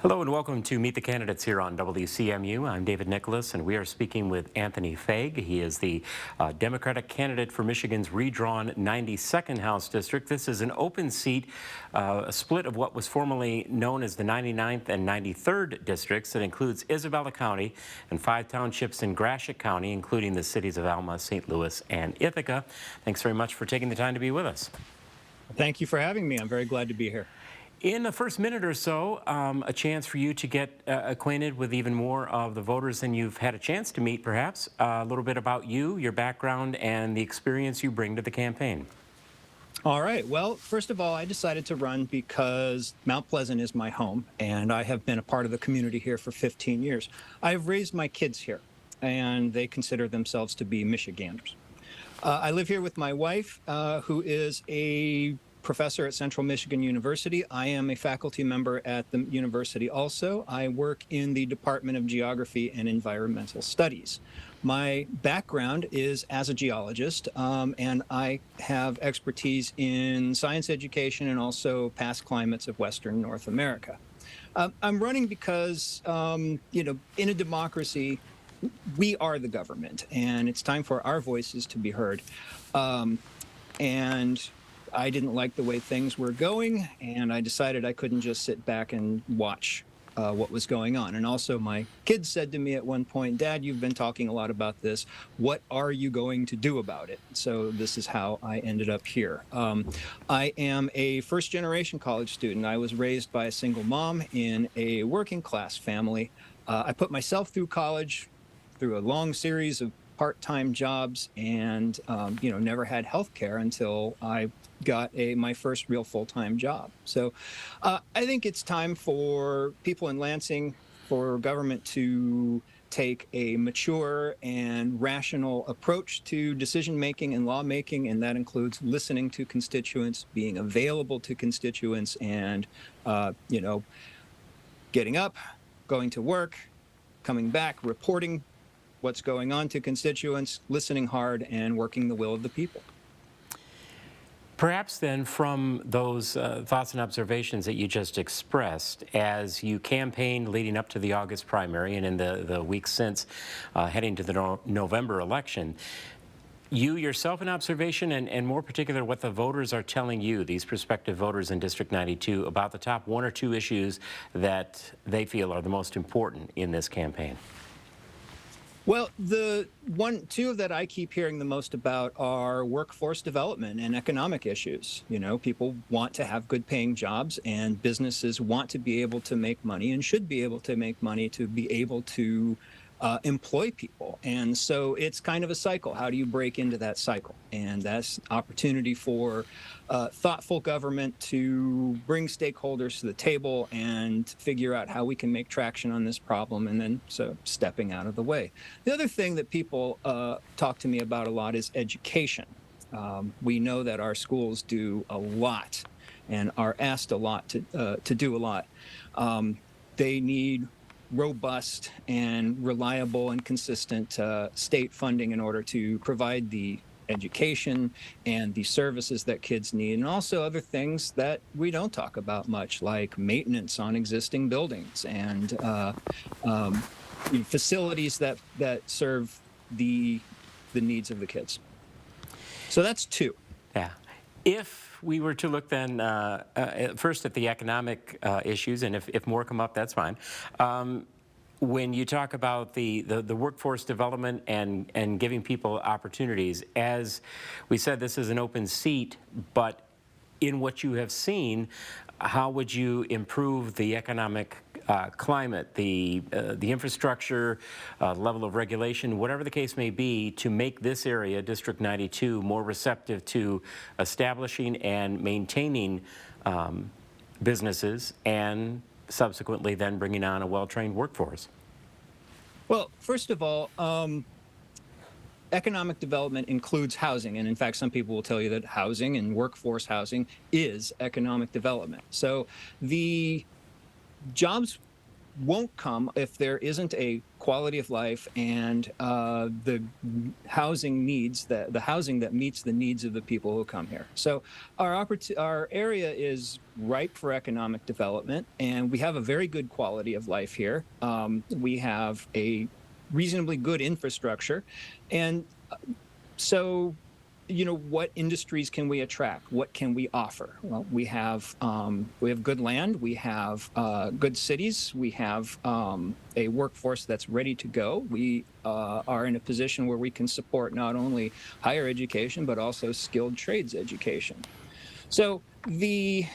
Hello and welcome to Meet the Candidates here on WCMU. I'm David Nicholas, and we are speaking with Anthony Feig. He is the Democratic candidate for Michigan's redrawn 92nd House District. This is an open seat, a split of what was formerly known as the 99th and 93rd districts that includes Isabella County and 5 townships in Gratiot County, including the cities of Alma, St. Louis, and Ithaca. Thanks very much for taking the time to be with us. Thank you for having me. I'm very glad to be here. In the first minute or so, a chance for you to get acquainted with even more of the voters than you've had a chance to meet, perhaps. A little bit about you, your background, and the experience you bring to the campaign. All right. Well, first of all, I decided to run because Mount Pleasant is my home, and I have been a part of the community here for 15 years. I've raised my kids here, and they consider themselves to be Michiganders. I live here with my wife, who is a professor at Central Michigan University. I am a faculty member at the university also. I work in the Department of Geography and Environmental Studies. My background is as a geologist, and I have expertise in science education and also past climates of Western North America. I'm running because, in a democracy, we are the government, and it's time for our voices to be heard. And I didn't like the way things were going, and I decided I couldn't just sit back and watch what was going on. And also my kids said to me at one point, "Dad, you've been talking a lot about this. What are you going to do about it?" So this is how I ended up here. I am a first-generation college student. I was raised by a single mom in a working-class family. I put myself through college through a long series of part-time jobs and, never had health care until I got my first real full-time job. So I think it's time for people in Lansing, for government to take a mature and rational approach to decision-making and lawmaking, and that includes listening to constituents, being available to constituents, and, getting up, going to work, coming back, reporting what's going on to constituents, listening hard, and working the will of the people. Perhaps then from those thoughts and observations that you just expressed, as you campaigned leading up to the August primary and in the weeks since heading to the November election, you yourself an observation and more particular what the voters are telling you, these prospective voters in District 92, about the top 1 or 2 issues that they feel are the most important in this campaign. Well, the two that I keep hearing the most about are workforce development and economic issues. People want to have good paying jobs, and businesses want to be able to make money and should be able to make money to be able to employ people. And so it's kind of a cycle. How do you break into that cycle? And that's opportunity for thoughtful government to bring stakeholders to the table and figure out how we can make traction on this problem, and then stepping out of the way. The other thing that people talk to me about a lot is education. We know that our schools do a lot and are asked a lot to do a lot. They need robust and reliable and consistent state funding in order to provide the education and the services that kids need, and also other things that we don't talk about much, like maintenance on existing buildings and facilities that serve the needs of the kids. So that's 2. Yeah. If we were to look then first at the economic issues, and if more come up, that's fine. When you talk about the workforce development and giving people opportunities, as we said, this is an open seat, but in what you have seen, how would you improve the economic climate, the infrastructure, level of regulation, whatever the case may be, to make this area, District 92, more receptive to establishing and maintaining businesses and subsequently then bringing on a well-trained workforce? Well, first of all, economic development includes housing. And in fact, some people will tell you that housing and workforce housing is economic development. So the jobs won't come if there isn't a quality of life and the housing needs, the housing that meets the needs of the people who come here. So our area is ripe for economic development, and we have a very good quality of life here. We have a reasonably good infrastructure, and so, what industries can we attract? What can we offer? Well, we have good land, we have good cities, we have a workforce that's ready to go. We are in a position where we can support not only higher education but also skilled trades education. So the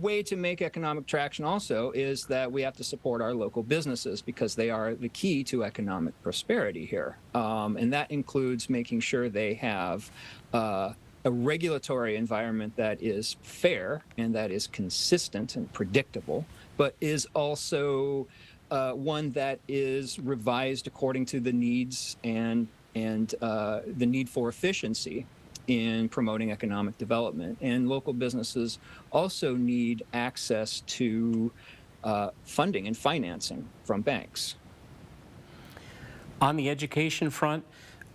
way to make economic traction also is that we have to support our local businesses, because they are the key to economic prosperity here. And that includes making sure they have a regulatory environment that is fair and that is consistent and predictable, but is also one that is revised according to the needs and the need for efficiency in promoting economic development. And local businesses also need access to funding and financing from banks. On the education front,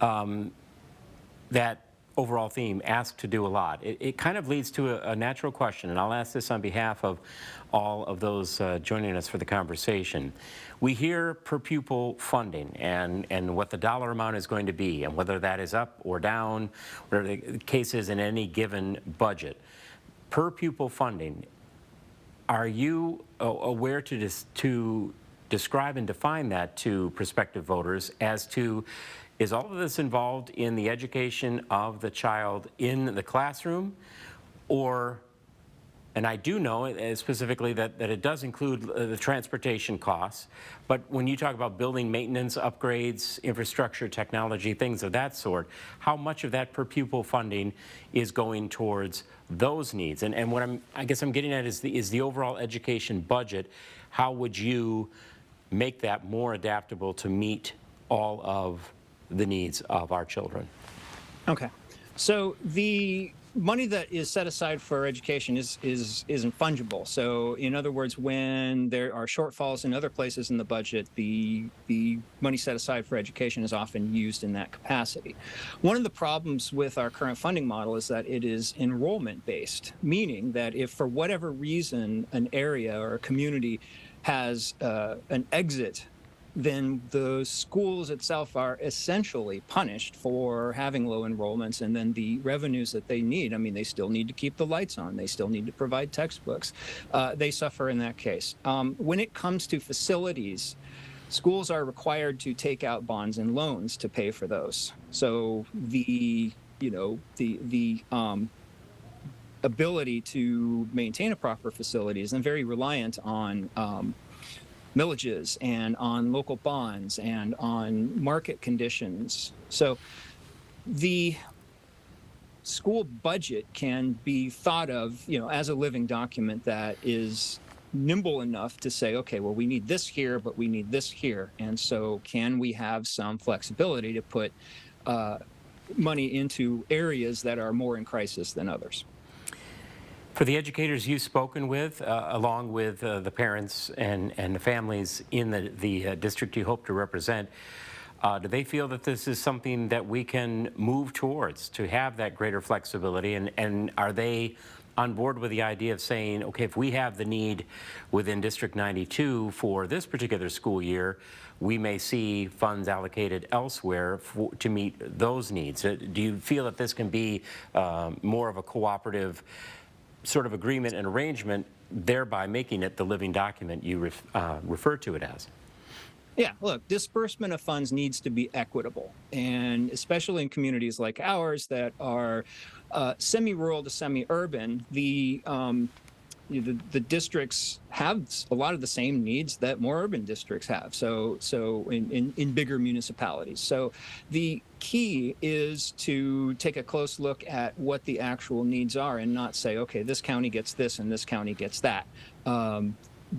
that overall theme, asked to do a lot, it kind of leads to a natural question, and I'll ask this on behalf of all of those joining us for the conversation. We hear per pupil funding and what the dollar amount is going to be, and whether that is up or down, whatever the case is in any given budget. Per pupil funding, are you aware to describe and define that to prospective voters as to, is all of this involved in the education of the child in the classroom? Or, and I do know specifically that it does include the transportation costs, but when you talk about building maintenance, upgrades, infrastructure, technology, things of that sort, how much of that per pupil funding is going towards those needs? And what I guess I'm getting at is the overall education budget. How would you make that more adaptable to meet all of the needs of our children? Okay, so the money that is set aside for education isn't fungible. So in other words, when there are shortfalls in other places in the budget, the money set aside for education is often used in that capacity. One of the problems with our current funding model is that it is enrollment based, meaning that if for whatever reason an area or a community has an exit, then the schools itself are essentially punished for having low enrollments, and then the revenues that they need, I mean, they still need to keep the lights on, they still need to provide textbooks, they suffer in that case. When it comes to facilities, schools are required to take out bonds and loans to pay for those. So the ability to maintain a proper facility is then very reliant on millages and on local bonds and on market conditions. So the school budget can be thought of, as a living document that is nimble enough to say, okay, well, we need this here, but we need this here. And so can we have some flexibility to put money into areas that are more in crisis than others? For the educators you've spoken with, along with the parents and the families in the district you hope to represent, do they feel that this is something that we can move towards to have that greater flexibility? And are they on board with the idea of saying, okay, if we have the need within District 92 for this particular school year, we may see funds allocated elsewhere to meet those needs? Do you feel that this can be more of a cooperative sort of agreement and arrangement, thereby making it the living document you refer to it as? Yeah, look, disbursement of funds needs to be equitable, and especially in communities like ours that are semi-rural to semi-urban, the districts have a lot of the same needs that more urban districts have. So in bigger municipalities. So the key is to take a close look at what the actual needs are and not say, okay, this county gets this and this county gets that.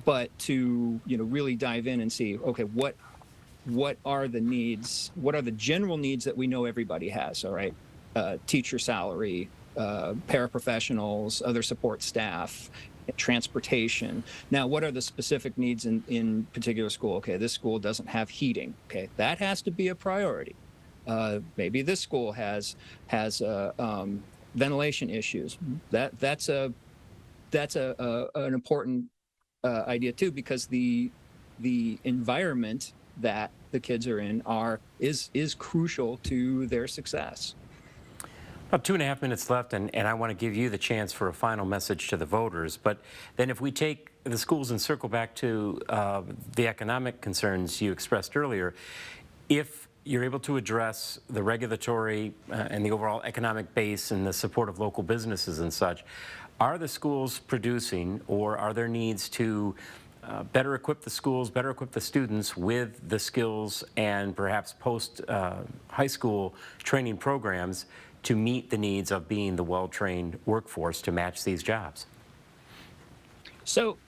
But to really dive in and see, okay, what are the needs? What are the general needs that we know everybody has? All right, teacher salary, paraprofessionals, other support staff, transportation. Now, what are the specific needs in particular school? Okay, this school doesn't have heating. Okay, that has to be a priority. Maybe this school has ventilation issues. That's an important idea too, because the environment that the kids are in is crucial to their success. About 2.5 minutes left, and I want to give you the chance for a final message to the voters. But then if we take the schools and circle back to the economic concerns you expressed earlier, if you're able to address the regulatory and the overall economic base and the support of local businesses and such, are the schools producing, or are there needs to better equip the schools, better equip the students with the skills and perhaps post high school training programs to meet the needs of being the well-trained workforce to match these jobs? So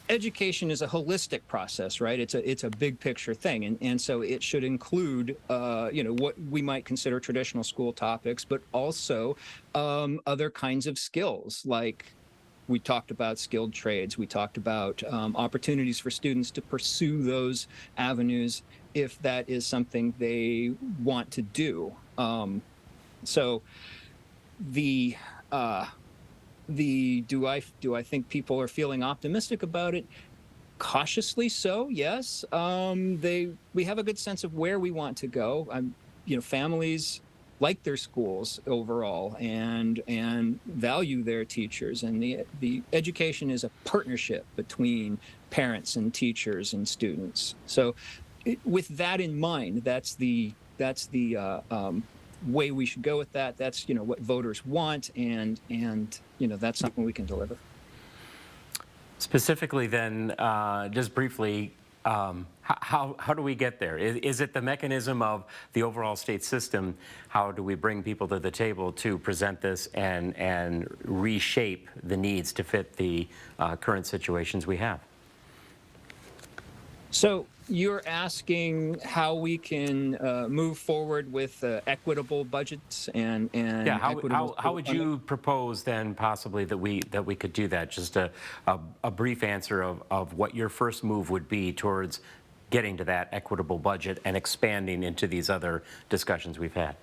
education is a holistic process, right? It's a big picture thing, and so it should include what we might consider traditional school topics, but also other kinds of skills. Like we talked about skilled trades, we talked about opportunities for students to pursue those avenues if that is something they want to do. So do I think people are feeling optimistic about it? Cautiously so, yes. We have a good sense of where we want to go. Families like their schools overall and value their teachers, and the education is a partnership between parents and teachers and students. So with that in mind, that's the way we should go with that. That's what voters want, and that's something we can deliver. Specifically then, just briefly, how do we get there? Is it the mechanism of the overall state system? How do we bring people to the table to present this and reshape the needs to fit the current situations we have? So you're asking how we can move forward with equitable budgets and yeah, equitable how would you propose then possibly that we could do that? Just a brief answer of what your first move would be towards getting to that equitable budget and expanding into these other discussions we've had.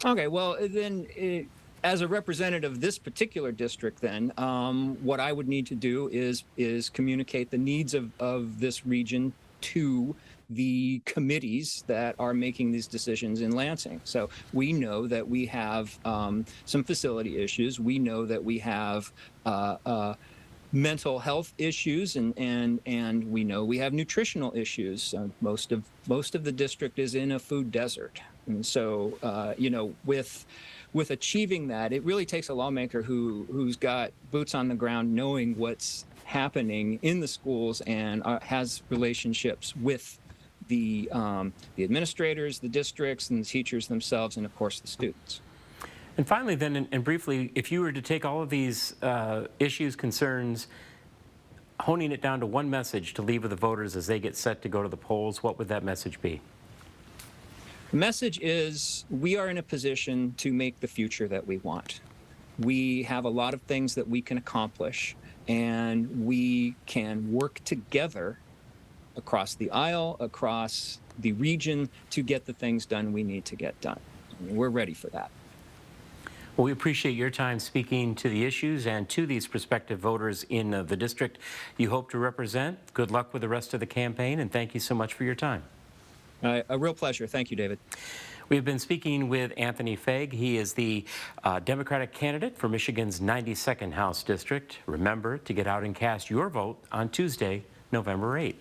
Okay, well then, as a representative of this particular district, then what I would need to do is communicate the needs of this region to the committees that are making these decisions in Lansing. So we know that we have some facility issues. We know that we have mental health issues, and we know we have nutritional issues. Most of the district is in a food desert, and so with achieving that, it really takes a lawmaker who's got boots on the ground, knowing what's happening in the schools and has relationships with the administrators, the districts, and the teachers themselves, and of course the students. And finally then, and briefly, if you were to take all of these issues, concerns, honing it down to one message to leave with the voters as they get set to go to the polls, what would that message be? The message is we are in a position to make the future that we want. We have a lot of things that we can accomplish, and we can work together across the aisle, across the region, to get the things done we need to get done. We're ready for that. Well, we appreciate your time speaking to the issues and to these prospective voters in the district you hope to represent. Good luck with the rest of the campaign, and thank you so much for your time. A real pleasure. Thank you, David. We have been speaking with Anthony Feig. He is the Democratic candidate for Michigan's 92nd House District. Remember to get out and cast your vote on Tuesday, November 8th.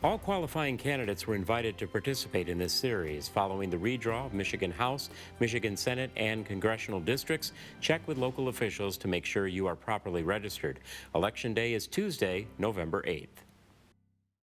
All qualifying candidates were invited to participate in this series. Following the redraw of Michigan House, Michigan Senate, and congressional districts, check with local officials to make sure you are properly registered. Election Day is Tuesday, November 8th.